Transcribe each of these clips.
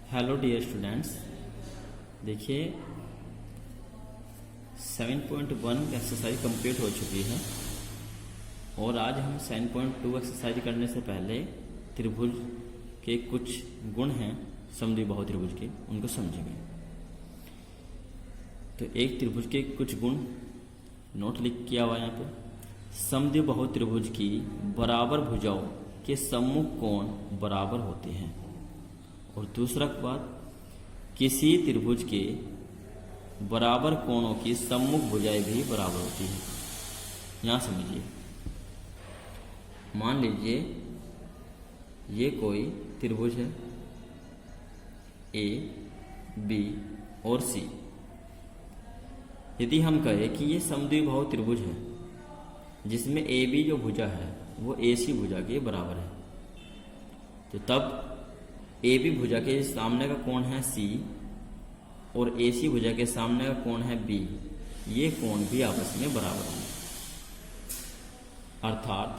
Hello dear students, देखिए 7.1 exercise complete हो चुकी है और आज हम 7.2 एक्सरसाइज करने से पहले त्रिभुज के कुछ गुण हैं समद्विबाहु त्रिभुज के, उनको समझेंगे। तो एक त्रिभुज के कुछ गुण नोट लिख किया हुआ यहाँ पे। समद्विबाहु त्रिभुज की बराबर भुजाओं के सम्मुख कोण बराबर होते हैं। और दूसरा बात, किसी त्रिभुज के बराबर कोणों की सम्मुख भुजाएं भी बराबर होती है। यहां समझिए, मान लीजिए ये कोई त्रिभुज है ए, बी और सी। यदि हम कहें कि ये समद्विबाहु त्रिभुज है जिसमें ए बी जो भुजा है वो ए सी भुजा के बराबर है, तो तब ए बी भुजा के सामने का कोण है सी और ए सी भुजा के सामने का कोण है बी। ये कोण भी आपस में बराबर होंगे। अर्थात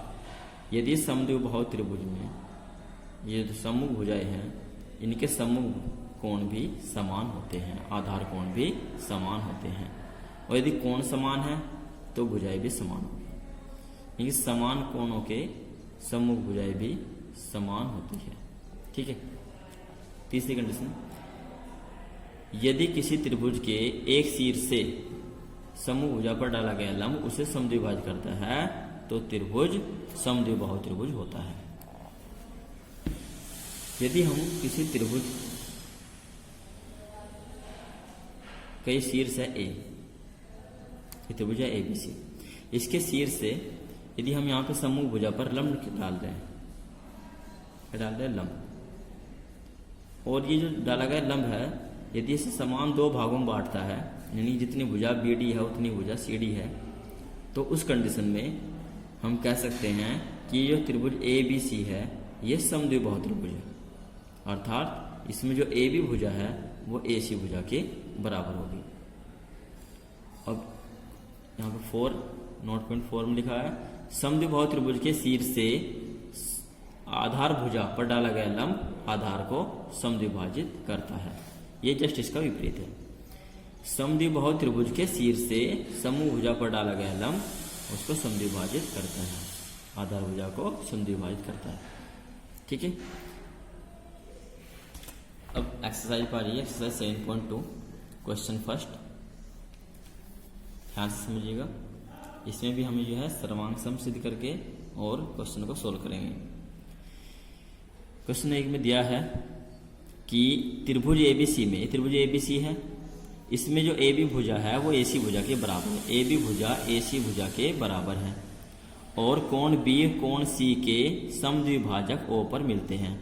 यदि समद्विबाहु त्रिभुज में ये जो सम्मुख भुजाएं हैं इनके सम्मुख कोण भी समान होते हैं, आधार कोण भी समान होते हैं। और यदि कोण समान है तो भुजाएं भी समान होगी। यानी समान कोणों के सम्मुख भुजाएं भी समान होती है। ठीक है। तीसरी कंडीशन, यदि किसी त्रिभुज के एक सिर से समूह भुजा पर डाला गया लंब उसे समद्विभाजित करता है तो त्रिभुज समद्विबाहु त्रिभुज होता है। यदि हम किसी त्रिभुज कई शीर्ष है ए, त्रिभुज है एबीसी, इसके शीर्ष से यदि हम यहाँ पे समूह भुजा पर लंब डाल रहे हैं लंब, और ये जो डाला गया लंब है यदि इसे समान दो भागों में बांटता है, यानी जितनी भुजा बी डी है उतनी भुजा सी डी है, तो उस कंडीशन में हम कह सकते हैं कि जो त्रिभुज ए बी सी है ये समद्विबाहु त्रिभुज है। अर्थात इसमें जो ए बी भुजा है वो ए सी भुजा के बराबर होगी। अब यहाँ पे 4 में लिखा है, समद्विबाहु त्रिभुज के शीर्ष से आधार भुजा पर डाला गया लंब आधार को समद्विभाजित करता है। ये जस्ट इसका विपरीत है। समद्विबाहु त्रिभुज के शीर्ष से समूह भुजा पर डाला गया लंब उसको समद्विभाजित करता है, आधार भुजा को समद्विभाजित करता है। ठीक है। अब एक्सरसाइज पा रही है, एक्सरसाइज 7.2 क्वेश्चन फर्स्ट, ध्यान से समझिएगा। इसमें भी हमें जो है सर्वांग सम सिद्ध करके और क्वेश्चन को सोल्व करेंगे। क्वेश्चन 1 में दिया है कि त्रिभुज एबीसी में, त्रिभुज एबीसी है, इसमें जो ए बी भुजा है वो ए सी भुजा के बराबर है। ए बी भुजा ए सी भुजा के बराबर है और कोण बी कोण सी के समद्विभाजक ओ पर मिलते हैं।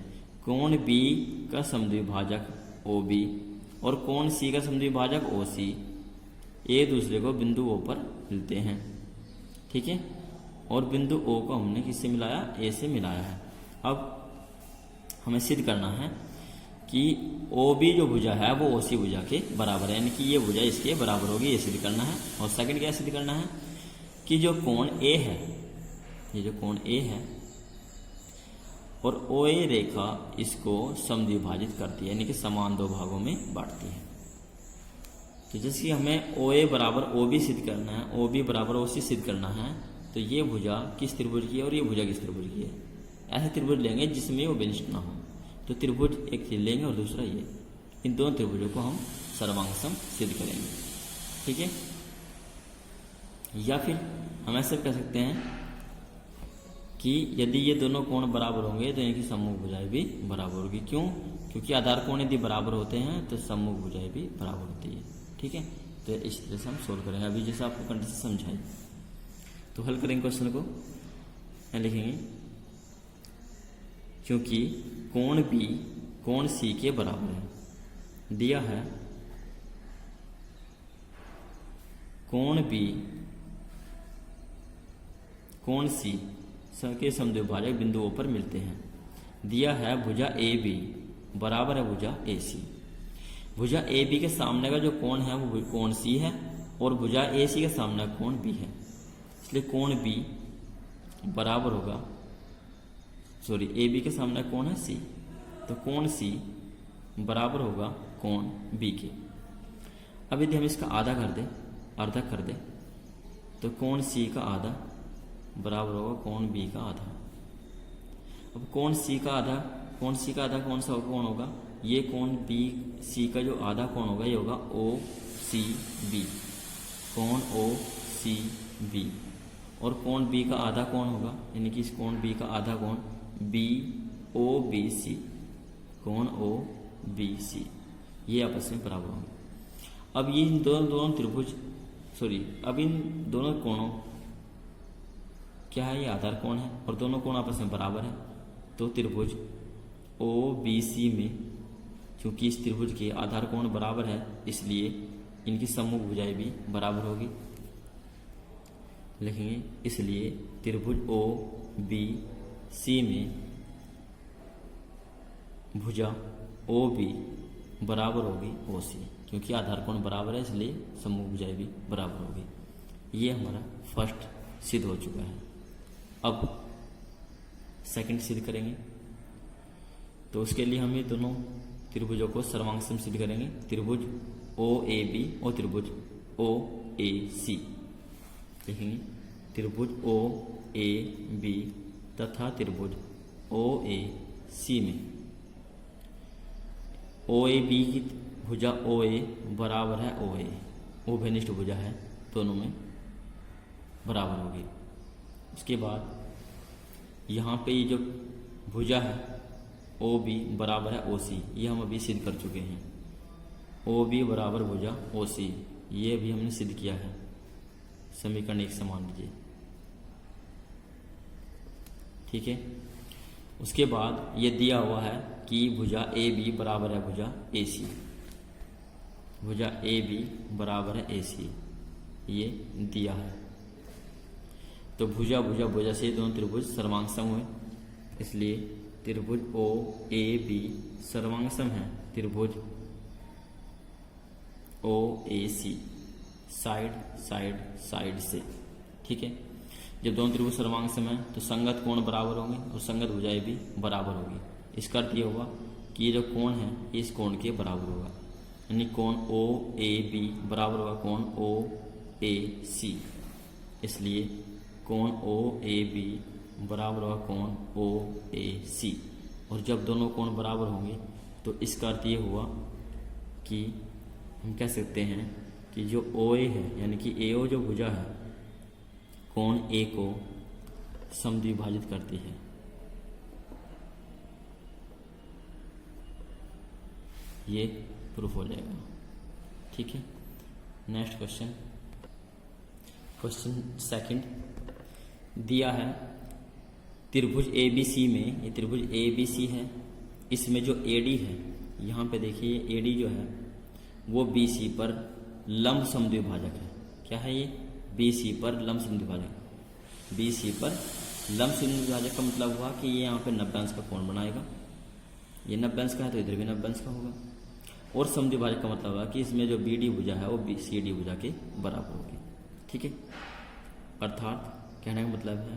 कोण बी का समद्विभाजक ओ बी और कोण सी का समद्विभाजक ओ सी एक दूसरे को बिंदु ओ पर मिलते हैं। ठीक है। और बिंदु ओ को हमने किससे मिलाया? ए से मिलाया है। अब हमें सिद्ध करना है कि ओ बी जो भुजा है वो ओ सी भुजा के बराबर है, यानी कि ये भुजा इसके बराबर होगी, ये सिद्ध करना है। और सेकंड क्या सिद्ध करना है कि जो कोण ए है, ये जो कोण ए है और ओ ए रेखा इसको समद्विभाजित करती है, यानी कि समान दो भागों में बांटती है। तो जैसे कि हमें ओ ए बराबर ओ बी सिद्ध करना है, ओ बी बराबर ओ सी सिद्ध करना है, तो ये भुजा किस त्रिभुज की है और ये भुजा किस त्रिभुज की है। ऐसे त्रिभुज लेंगे जिसमें वो विनिष्ट ना हो, तो त्रिभुज एक लेंगे और दूसरा ये, इन दोनों त्रिभुजों को हम सर्वांग सम सिद्ध करेंगे। ठीक है। या फिर हम ऐसे कह सकते हैं कि यदि ये दोनों कोण बराबर होंगे तो इनकी सम्मुख भुजाएं भी बराबर होगी। क्यों? क्योंकि आधार कोण यदि बराबर होते हैं तो सम्मुख भुजाएं भी बराबर होती है। ठीक है। तो इस तरह से हम सोल्व करेंगे। अभी जैसे आपको कंडीशन समझाई तो हल करेंगे क्वेश्चन को। यहाँ लिखेंगे क्योंकि कोण बी कोण सी के बराबर है, दिया है कोण बी कोण सी के समद्विभाजक बिंदुओं पर मिलते हैं। दिया है भुजा ए बी बराबर है भुजा ए सी। भुजा ए बी के सामने का जो कोण है वो कोण सी है और भुजा ए सी के सामने का कोण बी है, इसलिए कोण बी बराबर होगा, सॉरी ए बी के सामने कोण है सी, तो कोण सी बराबर होगा कोण बी के। अब यदि हम इसका आधा कर दें, अर्धा कर दें, तो कोण सी का आधा बराबर होगा कोण बी का आधा। अब कोण सी का आधा कौन सा कोण होगा? ये कोण बी सी का जो आधा कोण होगा ये होगा ओ सी बी, कोण ओ सी बी। और कोण बी का आधा कोण होगा, यानी कि इस कोण बी का आधा कोण बी ओ बी सी, कोण ओ बी सी, ये आपस में बराबर होंगे। अब ये दोनों त्रिभुज अब इन दोनों कोणों क्या है, ये आधार कोण है और दोनों कोण आपस में बराबर है। तो त्रिभुज ओ बी सी में क्योंकि इस त्रिभुज के आधार कोण बराबर है, इसलिए इनकी सम्मुख भुजाएं भी बराबर होगी। लिखेंगे इसलिए त्रिभुज ओ बी सी में भुजा ओ बी बराबर होगी ओ सी, क्योंकि आधार कोण बराबर है इसलिए सम्मुख भुजाएं भी बराबर होगी। ये हमारा फर्स्ट सिद्ध हो चुका है। अब सेकंड सिद्ध करेंगे, तो उसके लिए हम ये दोनों त्रिभुजों को सर्वांग सम सिद्ध करेंगे। त्रिभुज ओ ए बी और त्रिभुज ओ ए सी लिखेंगे। त्रिभुज ओ ए बी तथा त्रिभुज ओ ए सी में ओ ए बी की भुजा ओ ए बराबर है ओ ए, उभयनिष्ठ भुजा है, दोनों में बराबर होगी। उसके बाद यहाँ पे ये जो भुजा है ओ बी बराबर है ओ सी, ये हम अभी सिद्ध कर चुके हैं। ओ बी बराबर भुजा ओ सी, ये भी हमने सिद्ध किया है। समीकरण एक समान लीजिए, ठीक है। उसके बाद ये दिया हुआ है कि भुजा ए बी बराबर है भुजा ए सी, भुजा ए बी बराबर है ए सी, ये दिया है। तो भुजा से दोनों त्रिभुज सर्वांग सम हुए, इसलिए त्रिभुज ओ ए बी सर्वांग सम है त्रिभुज ओ ए सी, साइड से, ठीक है। जब दोनों त्रिभुज सर्वांग सम है तो संगत कोण बराबर होंगे और संगत भुजाएं भी बराबर होगी। इसका अर्थ ये होगा कि ये जो कोण है इस कोण के बराबर होगा, यानी कोण ओ ए बी बराबर होगा कोण ओ ए सी, इसलिए कोण ओ ए बी बराबर होगा कोण ओ ए सी। और जब दोनों कोण बराबर होंगे तो इसका अर्थ ये हुआ कि हम कह सकते हैं कि जो ओ ए है यानी कि ए ओ जो भुजा है कोण ए को समद्विभाजित करती है। ये प्रूफ हो जाएगा, ठीक है। नेक्स्ट क्वेश्चन सेकंड दिया है त्रिभुज ए बी सी में, ये त्रिभुज ए बी सी है, इसमें जो ए डी है, यहाँ पे देखिए ए डी जो है वो बी सी पर लंब समद्विभाजक है। क्या है ये? बी सी पर लंब समद्विभाजक। बी सी पर लंब समद्विभाजक का मतलब हुआ कि ये यहाँ पे 90 अंश का कोण बनाएगा, ये 90 अंश का है तो इधर भी 90 अंश का होगा। और समद्विभाजक का मतलब हुआ कि इसमें जो बी डी भुजा है वो बी सी डी भुजा के बराबर होगी, ठीक है। अर्थात कहने का मतलब है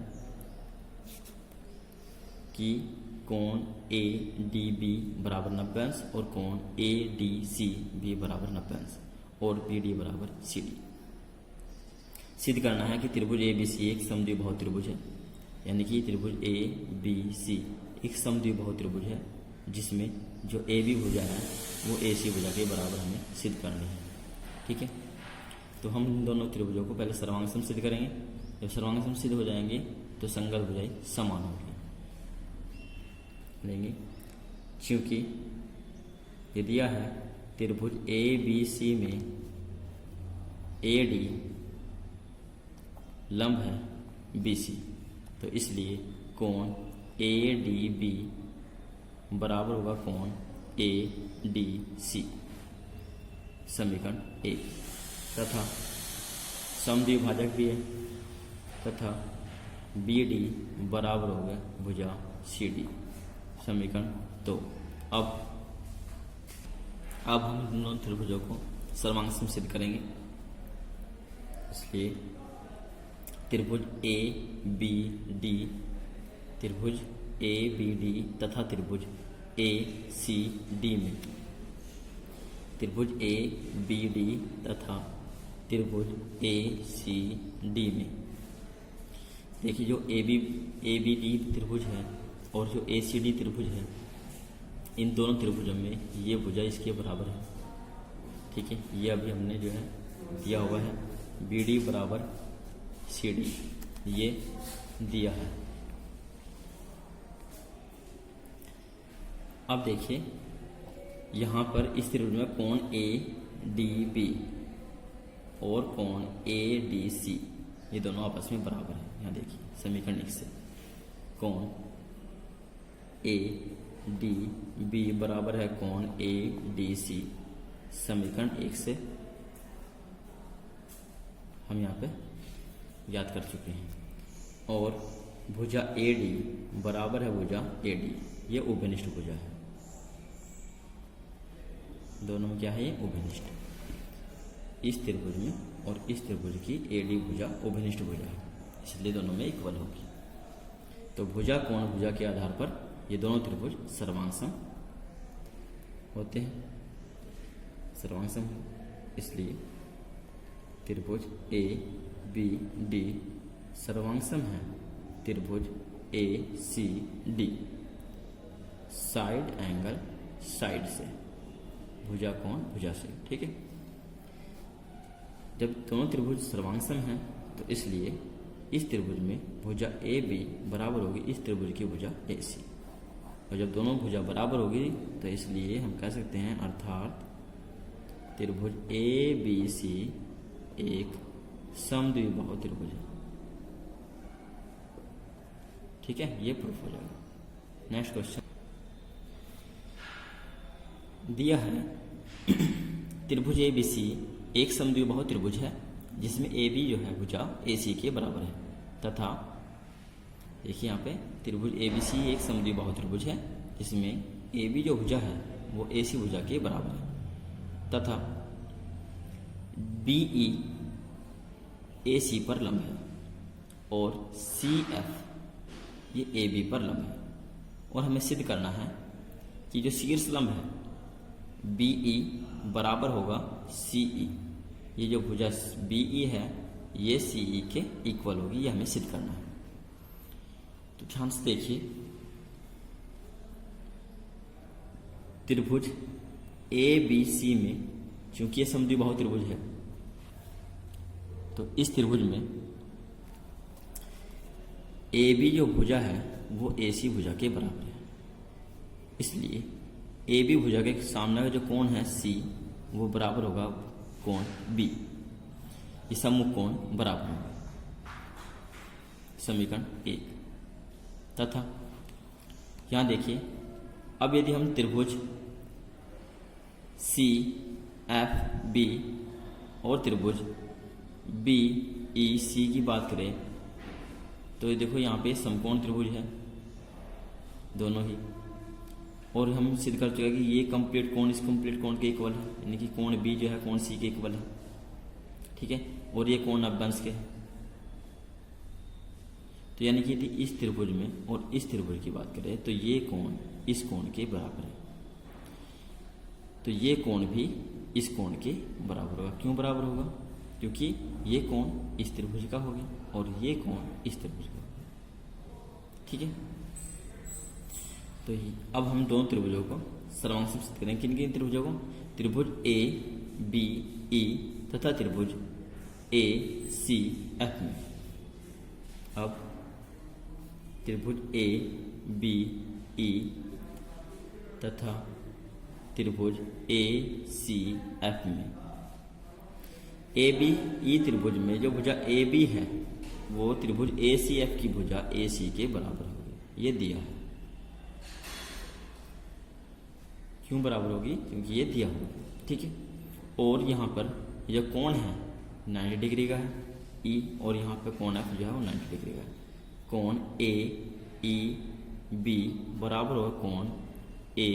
कि कोण ए डी बी बराबर 90 अंश और कोण ए डी सी भी बराबर 90 अंश और बी डी बराबर सी डी। सिद्ध करना है कि त्रिभुज ए बी सी एक समद्विबाहु त्रिभुज है, यानी कि त्रिभुज ए बी सी एक समद्विबाहु त्रिभुज है जिसमें जो ए बी भुजा है वो ए सी भुजा के बराबर हमें सिद्ध करनी है, ठीक है। तो हम इन दोनों त्रिभुजों को पहले सर्वांग सम सिद्ध करेंगे। जब सर्वांग सम सिद्ध हो जाएंगे तो संगत भुजाएं समान होगी लेंगे, क्योंकि ये दिया है त्रिभुज ए बी सी में ए डी लंब है बी सी, तो इसलिए कोण ए डी बी बराबर होगा कोण ए डी सी, समीकरण 1। तथा समद्विभाजक भी है तथा बी डी बराबर होगा भुजा सी डी, समीकरण 2। अब हम दोनों त्रिभुजों को सर्वांग सम सिद्ध करेंगे, इसलिए त्रिभुज ए बी डी, त्रिभुज ए बी डी तथा त्रिभुज ए सी डी में त्रिभुज ए बी डी तथा त्रिभुज ए सी डी में देखिए जो ए बी डी त्रिभुज है और जो ए सी डी त्रिभुज है, इन दोनों त्रिभुजों में ये भुजा इसके बराबर है। ठीक है, ये अभी हमने जो है दिया हुआ है, बी डी बराबर सी डी, ये दिया है। अब देखिए यहाँ पर इस त्रिभुज में कोण ए डी बी और कोण ए डी सी, ये दोनों आपस में बराबर है। यहाँ देखिए समीकरण 1 से कोण ए डी बी बराबर है कोण ए डी सी, समीकरण 1 से हम यहाँ पे याद कर चुके हैं। और भुजा ए डी बराबर है भुजा ए डी, ये उभयनिष्ठ भुजा है। दोनों में क्या है, ये उभयनिष्ठ। इस त्रिभुज में और इस त्रिभुज की ए डी भुजा उभयनिष्ठ भुजा है, इसलिए दोनों में इक्वल होगी। तो भुजा कोण भुजा के आधार पर ये दोनों त्रिभुज सर्वांगसम होते हैं, सर्वांगसम, इसलिए त्रिभुज ए बी डी सर्वांगसम है त्रिभुज A C D, side angle side से, भुजा कोण भुजा से। ठीक है, जब दोनों त्रिभुज सर्वांगसम हैं तो इसलिए इस त्रिभुज में भुजा ए बी बराबर होगी इस त्रिभुज की भुजा ए सी, और जब दोनों भुजा बराबर होगी तो इसलिए हम कह सकते हैं अर्थात त्रिभुज ए बी सी एक समद्विबाहु त्रिभुज है। ठीक है, ये प्रूफ हो जाएगा। नेक्स्ट क्वेश्चन दिया है त्रिभुज ए बी सी एक समद्विबाहु त्रिभुज है जिसमें ए बी जो है भुजा ए सी के बराबर है, तथा देखिए यहाँ पे त्रिभुज ए बी सी एक समद्विबाहु त्रिभुज है जिसमें ए बी जो भुजा है वो ए सी भुजा के बराबर है, तथा बी ई ए सी पर लंब है और सी एफ ये ए बी पर लंब है। और हमें सिद्ध करना है कि जो शीर्ष लंब है बी ई बराबर होगा सी ई, ये जो भुजा बी ई है ये सी ई के इक्वल होगी, ये हमें सिद्ध करना है। तो ध्यान से देखिए त्रिभुज ए बी सी में चूंकि ये समद्विबाहु त्रिभुज है तो इस त्रिभुज में ए बी जो भुजा है वो ए सी भुजा के बराबर है, इसलिए ए बी भुजा के सामने का जो कोण है सी वो बराबर होगा कोण बी, ये सम्मुख कोण बराबर होगा, समीकरण 1। तथा यहां देखिए अब यदि हम त्रिभुज सी एफ बी और त्रिभुज बी ई सी की बात करें तो ये देखो यहाँ पे समकोण त्रिभुज है दोनों ही, और हम सिद्ध कर चुके हैं कि ये कंप्लीट कोण इस कंप्लीट कोण के इक्वल है, यानी कि कोण बी जो है कोण सी के इक्वल है। ठीक है, और ये कोण नभ्यंश के है। तो यानी कि इस त्रिभुज में और इस त्रिभुज की बात करें तो ये कोण इस कोण के बराबर है, तो ये कोण भी इस कोण के बराबर होगा। क्यों बराबर होगा? क्योंकि ये कोण इस त्रिभुज का होगा और ये कोण इस त्रिभुज का होगा। ठीक है, तो अब हम दोनों त्रिभुजों को सर्वांग सिद्ध करें। किन किन त्रिभुजों को? त्रिभुज ए बी ई तथा त्रिभुज ए सी एफ में। अब त्रिभुज ए बी ई तथा त्रिभुज ए सी एफ में ए बी ई त्रिभुज में जो भुजा ए बी है वो त्रिभुज ए सी एफ की भुजा ए सी के बराबर होगी, ये दिया है। क्यों बराबर होगी? क्योंकि ये दिया होगा। ठीक है, और यहाँ पर जो कोण है 90 डिग्री का है ई, और यहाँ पे कोण एफ जो है वो 90 डिग्री का है। कोण ए ई बी बराबर होगा कोण ए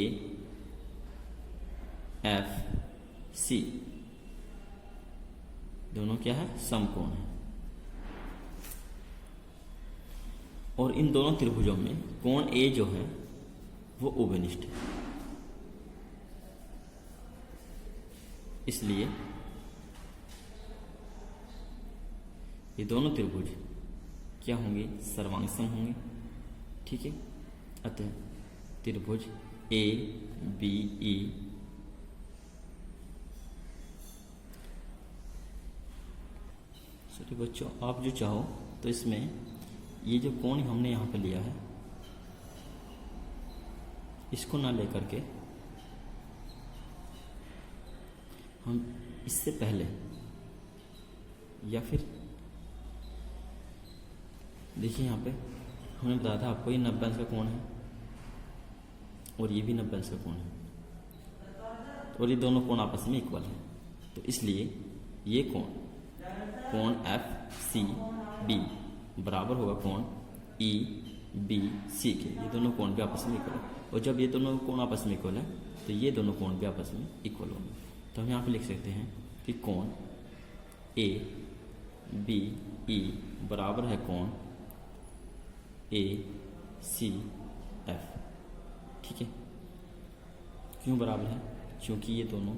एफ सी, दोनों क्या है? समकोण है। और इन दोनों त्रिभुजों में कोण ए जो है वो उभयनिष्ठ है। इसलिए ये दोनों त्रिभुज क्या होंगे, सर्वांग सम होंगे। ठीक है, अतः त्रिभुज ए बी ई सॉरी बच्चों, आप जो चाहो तो इसमें ये जो कोण हमने यहाँ पे लिया है इसको ना लेकर के हम इससे पहले या फिर देखिए यहाँ पे हमने बताया था आपको ये 90 अंश का कोण है और ये भी 90 अंश का कोण है और ये दोनों कोण आपस में इक्वल है। तो इसलिए ये कोण एफ सी बी बराबर होगा कोण ई बी सी के। ये दोनों कोण भी आपस में इक्वल है और जब ये दोनों कोण आपस में इक्वल है तो ये दोनों कोण भी आपस में इक्वल होंगे। तो हम यहाँ पे लिख सकते हैं कि कोण ए बी ई बराबर है कोण ए सी एफ। ठीक है, क्यों बराबर है? क्योंकि ये दोनों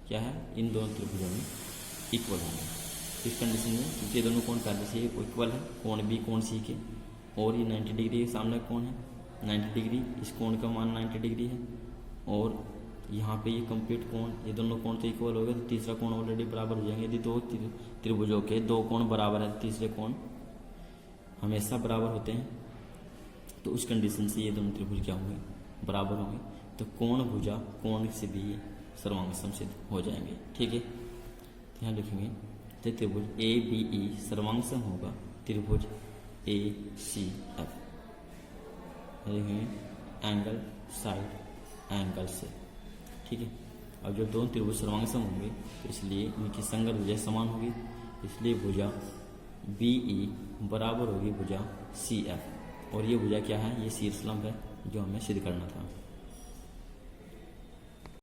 क्या है, इन दोनों त्रिभुजों में इक्वल होंगे। इस कंडीशन में क्योंकि ये दोनों कोण पहले से इक्वल है, कोण बी कोण सी के, और ये 90 डिग्री के सामने कोण है 90 डिग्री, इस कोण का मान 90 डिग्री है और यहाँ पे ये कंप्लीट कोण, ये दोनों कोण तो इक्वल हो गए तो तीसरा कोण ऑलरेडी बराबर हो जाएंगे। यदि दो त्रिभुजों के दो कोण बराबर है, तीसरे कोण हमेशा बराबर होते हैं, तो उस कंडीशन से ये दोनों त्रिभुज क्या होंगे, बराबर होंगे। तो कोण भुजा कोण से भी सर्वांग सम सिद्ध हो जाएंगे। ठीक है, तो यहाँ लिखेंगे तो त्रिभुज ए बी ई सर्वांग सम होगा त्रिभुज ए सी एफ। लिखेंगे एंगल साइड एंगल से। ठीक है, अब जब दोनों त्रिभुज सर्वांग सम होंगे तो इसलिए इनकी संगत भुजा समान होगी, इसलिए भुजा बी ई बराबर होगी भुजा सी एफ। और ये भुजा क्या है, ये शीर्ष लंब है जो हमें सिद्ध करना था।